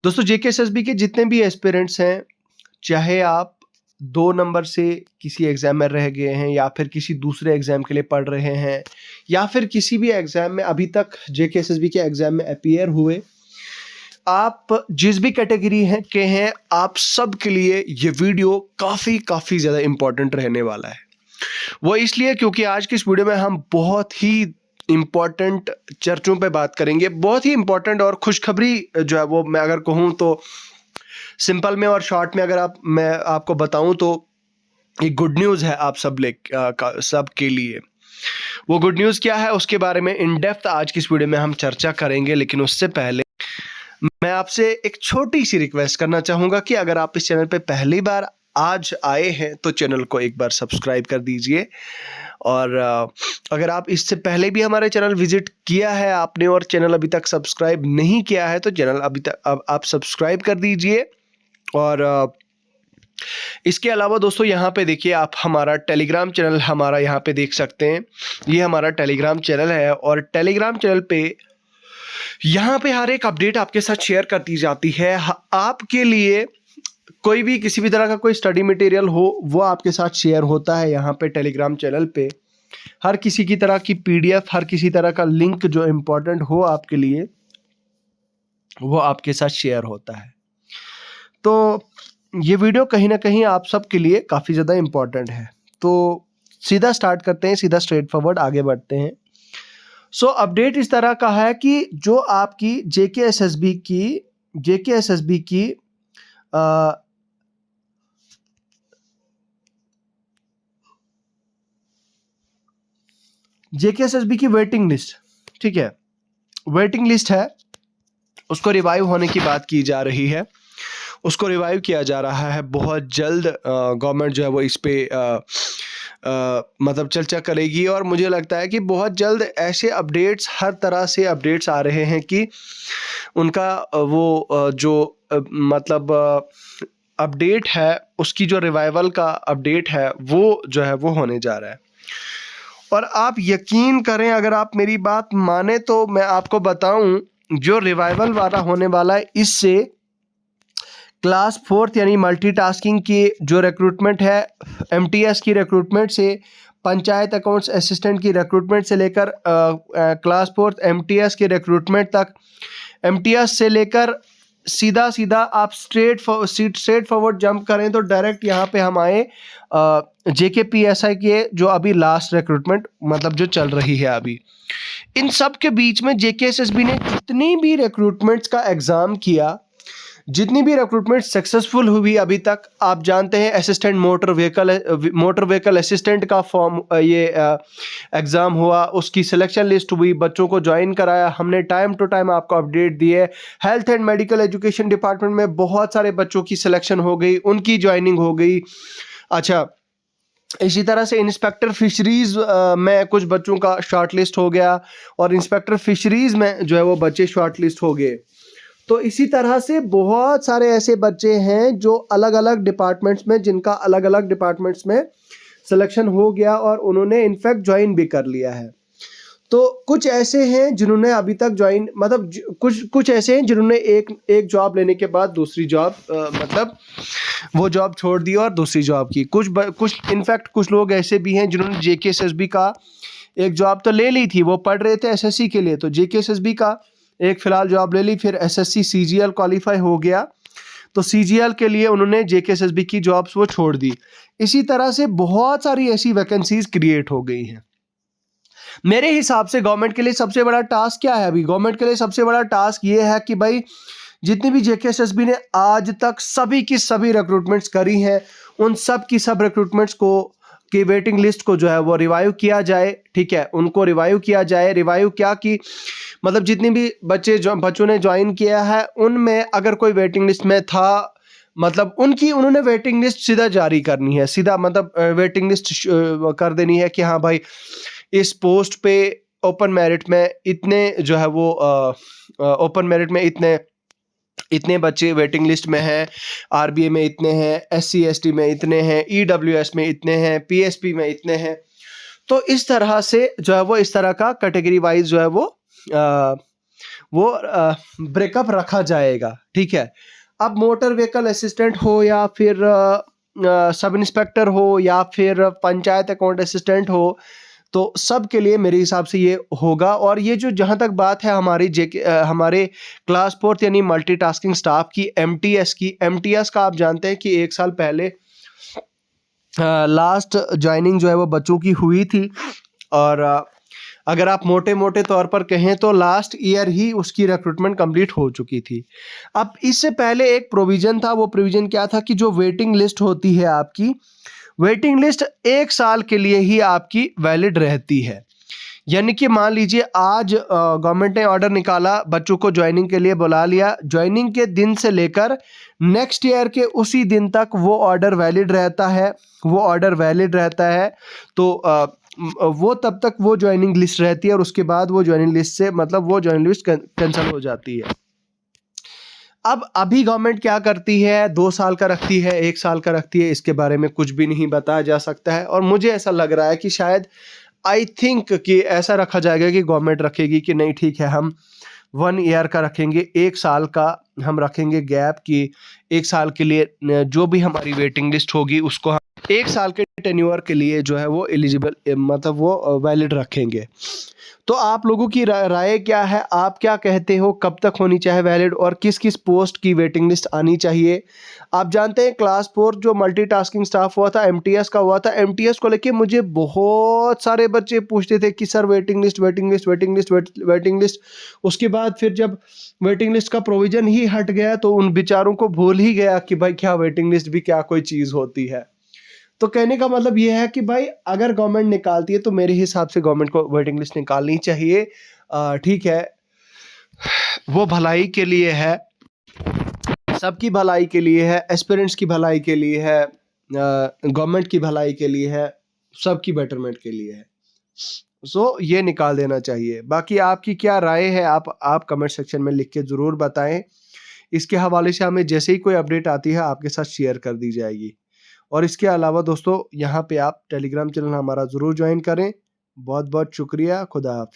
दोस्तों जेकेएसएसबी के जितने भी एस्पिरेंट्स हैं, चाहे आप 2 नंबर से किसी एग्ज़ाम में रह गए हैं या फिर किसी दूसरे एग्ज़ाम के लिए पढ़ रहे हैं या फिर किसी भी एग्ज़ाम में अभी तक जेकेएसएसबी के एग्ज़ाम में अपीयर हुए, आप जिस भी कैटेगरी के हैं, आप सब के लिए ये वीडियो काफ़ी ज़्यादा इम्पोर्टेंट रहने वाला है। वो इसलिए क्योंकि आज की इस वीडियो में हम बहुत ही इम्पोर्टेंट चर्चों पे बात करेंगे, बहुत ही इम्पोर्टेंट और खुशखबरी जो है वो मैं अगर कहूँ तो सिंपल में और शॉर्ट में अगर मैं आपको बताऊं तो एक गुड न्यूज़ है आप सब के लिए। वो गुड न्यूज़ क्या है उसके बारे में इन डेप्थ आज की इस वीडियो में हम चर्चा करेंगे, लेकिन उससे पहले मैं आपसे एक छोटी सी रिक्वेस्ट करना चाहूँगा कि अगर आप इस चैनल पे पहली बार आज आए हैं तो चैनल को एक बार सब्सक्राइब कर दीजिए। और अगर आप इससे पहले भी हमारे चैनल विजिट किया है आपने और चैनल अभी तक सब्सक्राइब नहीं किया है तो चैनल अभी तक अब आप सब्सक्राइब कर दीजिए। और इसके अलावा दोस्तों यहाँ पे देखिए आप हमारा टेलीग्राम चैनल हमारा यहाँ पे देख सकते हैं। ये हमारा टेलीग्राम चैनल है और टेलीग्राम चैनल पे यहाँ पे हर एक अपडेट आपके साथ शेयर कर दी जाती है। आपके लिए कोई भी किसी भी तरह का कोई स्टडी मटेरियल हो वो आपके साथ शेयर होता है यहाँ पे टेलीग्राम चैनल पे। हर किसी की तरह की पीडीएफ, हर किसी तरह का लिंक जो इम्पोर्टेंट हो आपके लिए वो आपके साथ शेयर होता है। तो ये वीडियो कहीं ना कहीं आप सब के लिए काफ़ी ज़्यादा इम्पोर्टेंट है। तो सीधा स्टार्ट करते हैं, सीधा स्ट्रेट फॉरवर्ड आगे बढ़ते हैं। सो अपडेट इस तरह का है कि जो आपकी जेकेएसएसबी की जेकेएसएसबी की वेटिंग लिस्ट, ठीक है, वेटिंग लिस्ट है, उसको रिवाइव होने की बात की जा रही है। उसको रिवाइव किया जा रहा है बहुत जल्द। गवर्नमेंट जो है वो इस पे मतलब चर्चा करेगी और मुझे लगता है कि बहुत जल्द ऐसे अपडेट्स, हर तरह से अपडेट्स आ रहे हैं कि उनका जो मतलब अपडेट है, उसकी जो रिवाइवल का अपडेट है वो जो है वो होने जा रहा है। और आप यकीन करें, अगर आप मेरी बात माने तो मैं आपको बताऊं जो रिवाइवल वाला होने वाला है, इससे क्लास 4th यानी मल्टीटास्किंग की जो रिक्रूटमेंट है, एमटीएस की रिक्रूटमेंट से, पंचायत अकाउंट्स असिस्टेंट की रिक्रूटमेंट से लेकर क्लास 4th एमटीएस की रिक्रूटमेंट तक, एमटीएस से लेकर सीधा आप स्ट्रेट फॉरवर्ड जंप करें तो डायरेक्ट यहाँ पे हम आए जेकेपीएसआई के जो अभी लास्ट रिक्रूटमेंट मतलब जो चल रही है अभी। इन सब के बीच में जेकेएसएसबी ने जितनी भी रिक्रूटमेंट्स का एग्ज़ाम किया, जितनी भी रिक्रूटमेंट सक्सेसफुल हुई अभी तक, आप जानते हैं असिस्टेंट मोटर व्हीकल असिस्टेंट का फॉर्म ये एग्ज़ाम हुआ, उसकी सिलेक्शन लिस्ट हुई, बच्चों को ज्वाइन कराया हमने, टाइम टू टाइम आपको अपडेट दिए। Health and medical education department में बहुत सारे बच्चों की सिलेक्शन हो गई, उनकी ज्वाइनिंग हो गई। अच्छा, इसी तरह से इंस्पेक्टर फिशरीज़ में कुछ बच्चों का शॉर्ट लिस्ट हो गया और इंस्पेक्टर फिशरीज़ में जो है वो बच्चे शॉर्ट लिस्ट हो गए। तो इसी तरह से बहुत सारे ऐसे बच्चे हैं जो अलग अलग डिपार्टमेंट्स में, जिनका अलग अलग डिपार्टमेंट्स में सिलेक्शन हो गया और उन्होंने इनफैक्ट ज्वाइन भी कर लिया है। तो कुछ ऐसे हैं जिन्होंने अभी तक ज्वाइन, मतलब कुछ ऐसे हैं जिन्होंने एक जॉब लेने के बाद दूसरी जॉब मतलब वो जॉब छोड़ दी और दूसरी जॉब की। कुछ इनफैक्ट कुछ लोग ऐसे भी हैं जिन्होंने जेकेएसएसबी का एक जॉब तो ले ली थी, वो पढ़ रहे थे एसएससी के लिए, तो जेकेएसएसबी का एक फ़िलहाल जॉब ले ली, फिर एसएससी सीजीएल क्वालिफाई हो गया तो सीजीएल के लिए उन्होंने जेकेएसएसबी की जॉब्स वो छोड़ दी। इसी तरह से बहुत सारी ऐसी वैकेंसीज क्रिएट हो गई हैं। मेरे हिसाब से गवर्नमेंट के लिए सबसे बड़ा टास्क क्या है अभी? गवर्नमेंट के लिए सबसे बड़ा टास्क ये है कि भाई जितनी भी जेकेएसएसबी ने आज तक सभी की सभी रिक्रूटमेंट्स करी हैं, उन सब की सब रिक्रूटमेंट्स की वेटिंग लिस्ट को जो है वो रिवाइव किया जाए। ठीक है, उनको रिवाइव किया जाए। रिवाइव क्या कि मतलब जितनी भी बच्चों ने ज्वाइन किया है उनमें अगर कोई वेटिंग लिस्ट में था, मतलब उन्होंने वेटिंग लिस्ट सीधा जारी करनी है, सीधा मतलब वेटिंग लिस्ट कर देनी है कि हाँ भाई इस पोस्ट पे ओपन मेरिट में इतने जो है वो ओपन मेरिट में इतने बच्चे वेटिंग लिस्ट में हैं, आरबीए में इतने हैं, एससी एसटी में इतने हैं, ईडब्ल्यूएस में इतने हैं, पीएसपी में इतने हैं। तो इस तरह से जो है वो इस तरह का कैटेगरी वाइज जो है वो वो ब्रेकअप रखा जाएगा, ठीक है। अब मोटर व्हीकल असिस्टेंट हो या फिर सब इंस्पेक्टर हो या फिर पंचायत अकाउंट असिस्टेंट हो, तो सब के लिए मेरे हिसाब से ये होगा। और ये जो जहाँ तक बात है हमारे क्लास फोर्थ यानी मल्टीटास्किंग स्टाफ की, एमटीएस का आप जानते हैं कि 1 साल पहले लास्ट ज्वाइनिंग जो है वो बच्चों की हुई थी। और अगर आप मोटे मोटे तौर पर कहें तो लास्ट ईयर ही उसकी रिक्रूटमेंट कंप्लीट हो चुकी थी। अब इससे पहले एक प्रोविज़न था, वो प्रोविज़न क्या था कि जो वेटिंग लिस्ट होती है आपकी, वेटिंग लिस्ट 1 साल के लिए ही आपकी वैलिड रहती है। यानी कि मान लीजिए आज गवर्नमेंट ने ऑर्डर निकाला, बच्चों को ज्वाइनिंग के लिए बुला लिया, ज्वाइनिंग के दिन से लेकर नेक्स्ट ईयर के उसी दिन तक वो ऑर्डर वैलिड रहता है। तो वो तब तक वो ज्वाइनिंग लिस्ट रहती है और उसके बाद वो ज्वाइनिंग लिस्ट से मतलब वो ज्वाइनिंग लिस्ट कैंसिल हो जाती है। अब अभी गवर्नमेंट क्या करती है, 2 साल का रखती है, 1 साल का रखती है, इसके बारे में कुछ भी नहीं बताया जा सकता है। और मुझे ऐसा लग रहा है कि शायद आई थिंक कि ऐसा रखा जाएगा कि गवर्नमेंट रखेगी कि नहीं ठीक है, हम 1 ईयर का रखेंगे, 1 साल का हम रखेंगे गैप कि 1 साल के लिए जो भी हमारी वेटिंग लिस्ट होगी उसको हम 1 साल के टेन्योर के लिए जो है वो एलिजिबल मतलब वो वैलिड रखेंगे। तो आप लोगों की राय क्या है, आप क्या कहते हो, कब तक होनी चाहिए वैलिड और किस किस पोस्ट की वेटिंग लिस्ट आनी चाहिए? आप जानते हैं क्लास 4 जो मल्टीटास्किंग स्टाफ हुआ था, एमटीएस का हुआ था, एमटीएस को लेके मुझे बहुत सारे बच्चे पूछते थे कि सर वेटिंग लिस्ट। उसके बाद फिर जब वेटिंग लिस्ट का प्रोविज़न ही हट गया तो उन बेचारों को भूल ही गया कि भाई क्या वेटिंग लिस्ट भी क्या कोई चीज़ होती है। तो कहने का मतलब ये है कि भाई अगर गवर्नमेंट निकालती है तो मेरे हिसाब से गवर्नमेंट को वेटिंग लिस्ट निकालनी चाहिए। ठीक है, वो भलाई के लिए है, सबकी भलाई के लिए है, एस्पिरेंट्स की भलाई के लिए है, गवर्नमेंट की भलाई के लिए है, सबकी बेटरमेंट के लिए है। सो ये निकाल देना चाहिए। बाकी आपकी क्या राय है आप कमेंट सेक्शन में लिख के ज़रूर बताएं। इसके हवाले से हमें जैसे ही कोई अपडेट आती है आपके साथ शेयर कर दी जाएगी। और इसके अलावा दोस्तों यहाँ पे आप टेलीग्राम चैनल हमारा ज़रूर ज्वाइन करें। बहुत बहुत शुक्रिया। खुदा हाफ़िज़।